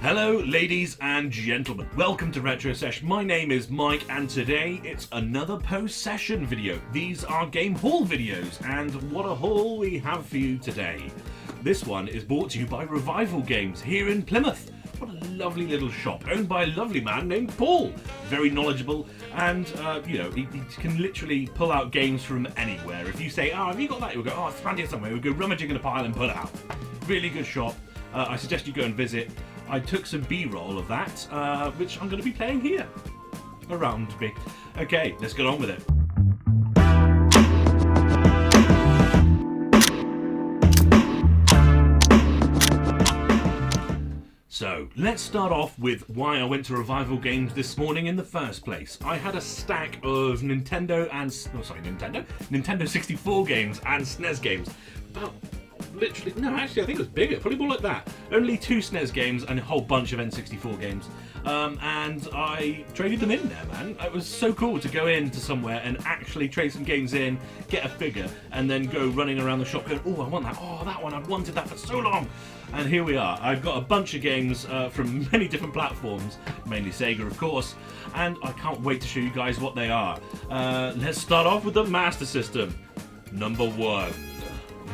Hello ladies and gentlemen, welcome to Retro Sesh. My name is Mike and today it's another PoSeshion video. These are game haul videos and what a haul we have for you today. This one is brought to you by Revival Games here in Plymouth. What a lovely little shop owned by a lovely man named Paul. Very knowledgeable and he can literally pull out games from anywhere. If you say, have you got that? He'll go, it's found here somewhere. We'll go rummaging in a pile and pull it out. Really good shop. I suggest you go and visit. I took some B-roll of that, which I'm going to be playing here around me. Okay, let's get on with it. So, let's start off with why I went to Revival Games this morning in the first place. I had a stack of Nintendo 64 games and SNES games. I think it was bigger, probably more like that. Only 2 SNES games and a whole bunch of N64 games. And I traded them in there, man. It was so cool to go into somewhere and actually trade some games in, get a figure, and then go running around the shop going, I want that. Oh, that one, I've wanted that for so long. And here we are. I've got a bunch of games from many different platforms, mainly Sega, of course, and I can't wait to show you guys what they are. Let's start off with the Master System. Number 1.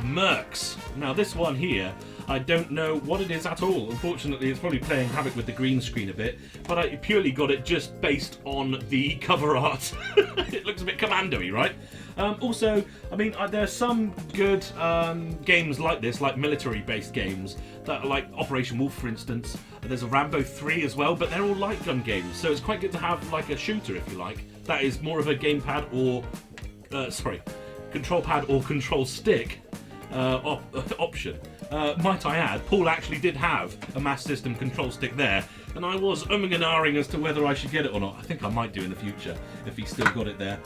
Mercs. Now this one here, I don't know what it is at all. Unfortunately, it's probably playing havoc with the green screen a bit, but I purely got it just based on the cover art. It looks a bit commando-y, right? Also, there are some good games like this, like military-based games, that are like Operation Wolf, for instance. There's a Rambo 3 as well, but they're all light gun games, so it's quite good to have like a shooter, if you like. That is more of a gamepad or, control pad or control stick option. Might I add, Paul actually did have a Master System control stick there, and I was umming and ahhing as to whether I should get it or not. I think I might do in the future, if he's still got it there.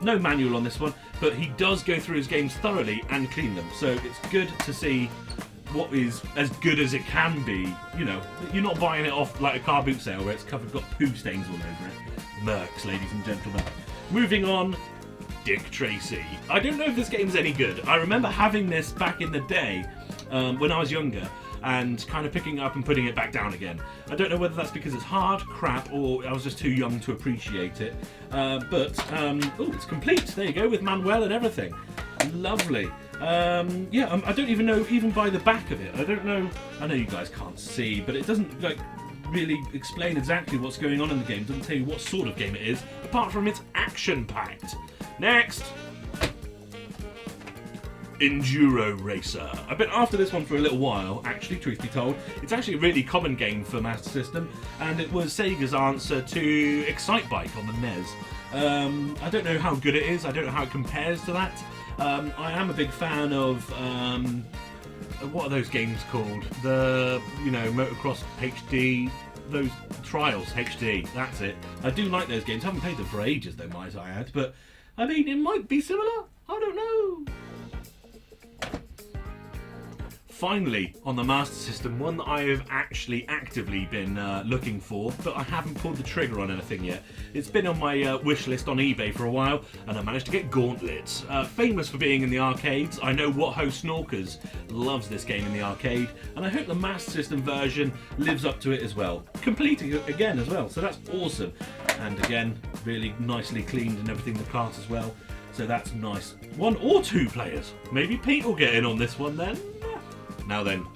No manual on this one, but he does go through his games thoroughly and clean them, so it's good to see what is as good as it can be. You know, you're not buying it off like a car boot sale where it's got poo stains all over it. Mercs, ladies and gentlemen. Moving on, Dick Tracy. I don't know if this game's any good. I remember having this back in the day when I was younger and kind of picking it up and putting it back down again. I don't know whether that's because it's hard, crap, or I was just too young to appreciate it. It's complete. There you go, with manual and everything. Lovely. I don't even know, even by the back of it. I don't know. I know you guys can't see, but it doesn't really explain exactly what's going on in the game. It doesn't tell you what sort of game it is, apart from it's action-packed. Next, Enduro Racer. I've been after this one for a little while, actually, truth be told. It's actually a really common game for Master System, and it was Sega's answer to Excitebike on the NES. I don't know how good it is, I don't know how it compares to that. I am a big fan of, what are those games called? The, Motocross HD, those Trials HD, that's it. I do like those games. I haven't played them for ages though, might I add, but it might be similar. I don't know. Finally, on the Master System, one that I have actually actively been looking for, but I haven't pulled the trigger on anything yet. It's been on my wish list on eBay for a while, and I managed to get Gauntlets. Famous for being in the arcades, I know What Ho Snorkers loves this game in the arcade, and I hope the Master System version lives up to it as well. Completing it again as well, so that's awesome. And again, really nicely cleaned and everything, the cart as well, so that's nice. 1 or 2 players. Maybe Pete will get in on this one then. Now then,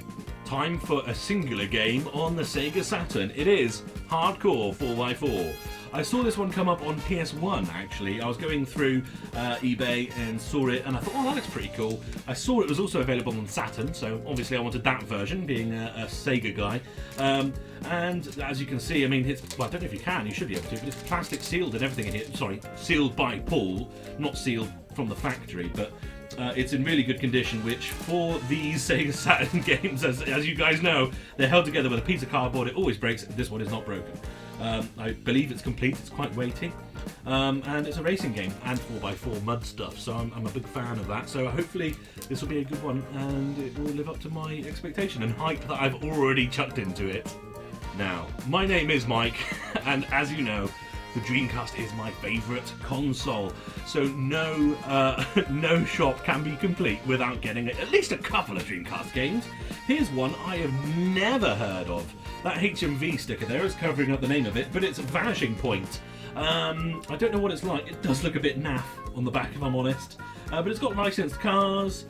time for a singular game on the Sega Saturn. It is Hardcore 4x4. I saw this one come up on PS1 actually. I was going through eBay and saw it and I thought, that looks pretty cool. I saw it was also available on Saturn, so obviously I wanted that version, being a Sega guy. And as you can see, it's, I don't know if you can, you should be able to, but it's plastic sealed and everything in here. Sorry, sealed by Paul, not sealed from the factory, but it's in really good condition, which for these Sega Saturn games, as you guys know, they're held together with a piece of cardboard. It always breaks. This one is not broken. I believe it's complete. It's quite weighty. And it's a racing game and 4x4 mud stuff, so I'm a big fan of that. So hopefully this will be a good one and it will live up to my expectation and hype that I've already chucked into it. Now, my name is Mike, and as you know, the Dreamcast is my favourite console, so no shop can be complete without getting at least a couple of Dreamcast games. Here's one I have never heard of. That HMV sticker there is covering up the name of it, but it's Vanishing Point. I don't know what it's like. It does look a bit naff on the back, if I'm honest. But it's got licensed cars.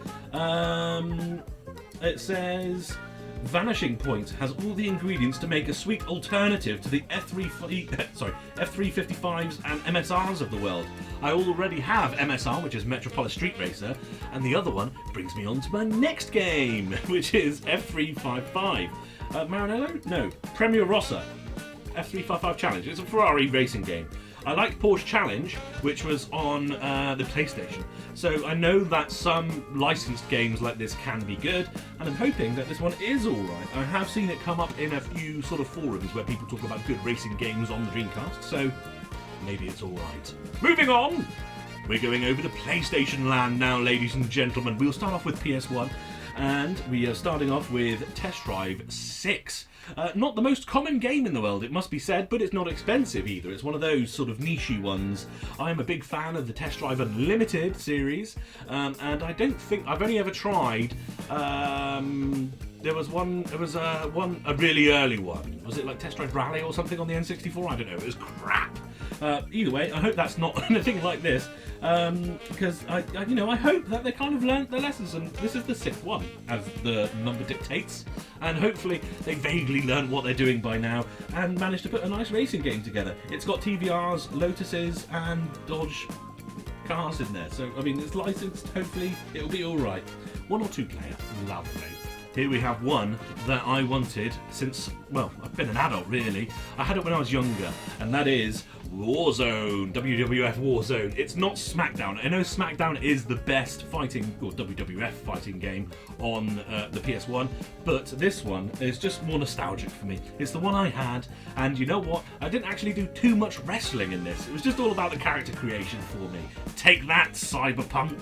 It says Vanishing Point has all the ingredients to make a sweet alternative to the F355s and MSRs of the world. I already have MSR, which is Metropolis Street Racer, and the other one brings me on to my next game, which is F355. Maranello? No, Premier Rossa. F355 Challenge. It's a Ferrari racing game. I liked Porsche Challenge, which was on the PlayStation. So I know that some licensed games like this can be good, and I'm hoping that this one is alright. I have seen it come up in a few sort of forums where people talk about good racing games on the Dreamcast, so maybe it's alright. Moving on! We're going over to PlayStation land now, ladies and gentlemen. We'll start off with PS1, and we are starting off with Test Drive 6. Not the most common game in the world, it must be said, but it's not expensive either. It's one of those sort of niche-y ones. I'm a big fan of the Test Drive Unlimited series, and I don't think I've only ever tried. There was a really early one. Was it like Test Drive Rally or something on the N64? I don't know. It was crap. Either way, I hope that's not anything like this, because I hope that they kind of learnt their lessons, and this is the 6th one, as the number dictates, and hopefully they vaguely learned what they're doing by now and managed to put a nice racing game together. It's got TVRs, Lotuses, and Dodge cars in there, so I mean it's licensed. Hopefully it'll be all right. 1 or 2 player, lovely. Here we have one that I wanted since, well, I've been an adult really. I had it when I was younger, and that is Warzone, WWF Warzone. It's not SmackDown. I know SmackDown is the best fighting, or WWF fighting game on the PS1, but this one is just more nostalgic for me. It's the one I had, and you know what? I didn't actually do too much wrestling in this. It was just all about the character creation for me. Take that, Cyberpunk!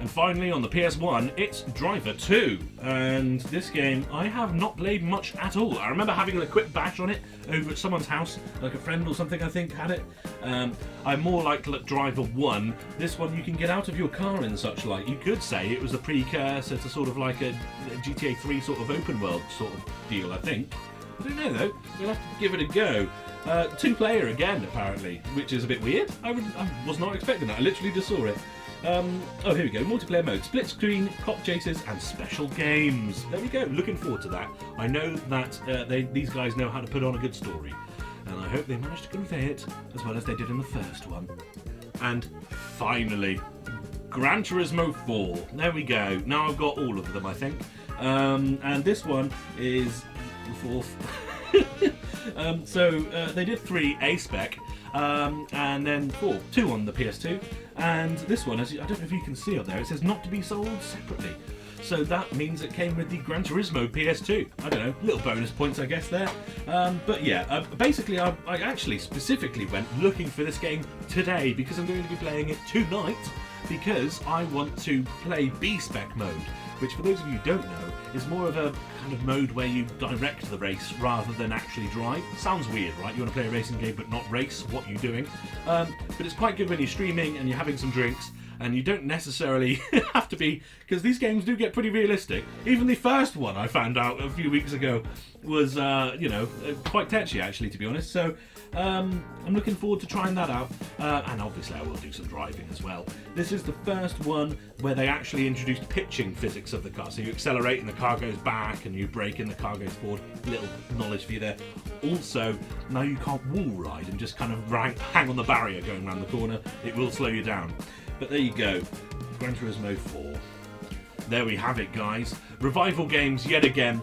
And finally, on the PS1, it's Driver 2. And this game, I have not played much at all. I remember having a quick bash on it over at someone's house, like a friend or something, I think, had it. I'm more like Driver 1. This one, you can get out of your car and such like. You could say it was a precursor to sort of like a GTA 3 sort of open world sort of deal, I think. I don't know, though. We'll have to give it a go. 2-player again, apparently, which is a bit weird. I was not expecting that. I literally just saw it. Oh, here we go. Multiplayer mode, split screen, cop chases, and special games. There we go. Looking forward to that. I know that these guys know how to put on a good story, and I hope they managed to convey it as well as they did in the first one. And finally, Gran Turismo 4. There we go. Now I've got all of them, I think. And this one is the 4th. So they did 3 A-spec. And then 4, 2 on the PS2, and this one, as I don't know if you can see up there, it says not to be sold separately. So that means it came with the Gran Turismo PS2. I don't know, little bonus points I guess there. But yeah, basically I actually specifically went looking for this game today because I'm going to be playing it tonight, because I want to play B-spec mode, which for those of you who don't know is more of a kind of mode where you direct the race rather than actually drive. Sounds weird, right? You want to play a racing game but not race, what are you doing? But it's quite good when you're streaming and you're having some drinks, and you don't necessarily have to be, because these games do get pretty realistic. Even the first one I found out a few weeks ago was, quite tetchy actually, to be honest. So I'm looking forward to trying that out, and obviously I will do some driving as well. This is the first one where they actually introduced pitching physics of the car. So you accelerate and the car goes back, and you brake and the car goes forward. Little knowledge for you there. Also, now you can't wall ride and just kind of hang on the barrier going around the corner. It will slow you down. But there you go, Gran Turismo 4. There we have it, guys. Revival Games, yet again,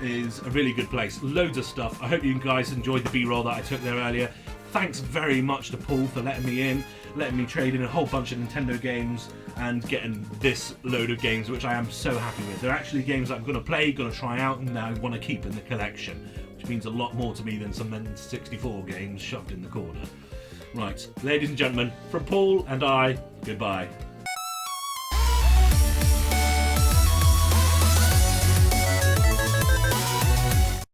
is a really good place. Loads of stuff. I hope you guys enjoyed the B-roll that I took there earlier. Thanks very much to Paul for letting me in, letting me trade in a whole bunch of Nintendo games, and getting this load of games, which I am so happy with. They're actually games I'm going to play, going to try out, and I want to keep in the collection, which means a lot more to me than some N64 games shoved in the corner. Right, ladies and gentlemen, from Paul and I, goodbye.